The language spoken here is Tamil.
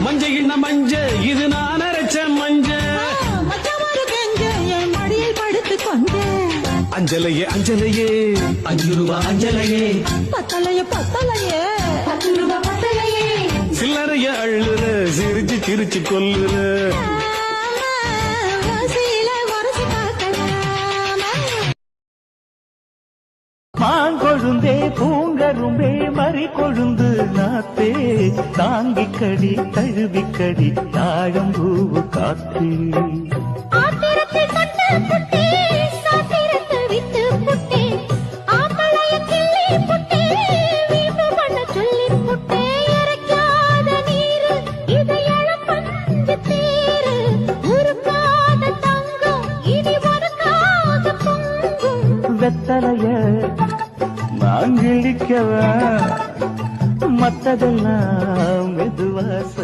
மஞ்சள் இன்ன மஞ்ச இது நான் அரைச்ச மஞ்ச மச்சமாரு கெஞ்ச என் மடியில் படுத்து கொண்ட அஞ்சலையே அஞ்சலையே 5 ரூபாய் அஞ்சலையே பத்தலையே பத்தலையே 10 ரூபாய் பத்தலையே சில்லறைய அள்ளுற சிரிச்சு சிரிச்சு கொல்லுற வாசியில வரசி பார்க்கலாமா மாங்கொழுந்தே பூங்கரும்பே மறி கொழுந்து நாத்தே தாங்கிக்கடி தழுவிக்கடி தாழம்பூவு காத்தே ஆத்திரத்தில் தொட்டு புட்டே சாத்திரத்தில் விட்டு புட்டே ஆம்பளைய கிள்ளி புட்டே வீம்பு பண்ண சொல்லி புட்டே இறைக்காத நீரு இதை பஞ்சு தேரு உருக்காத தங்கம் இனி உனக்காக பொங்கும் வெத்தலைய நான் கிழிக்கவா மத்ததெல்லாம் மெதுவா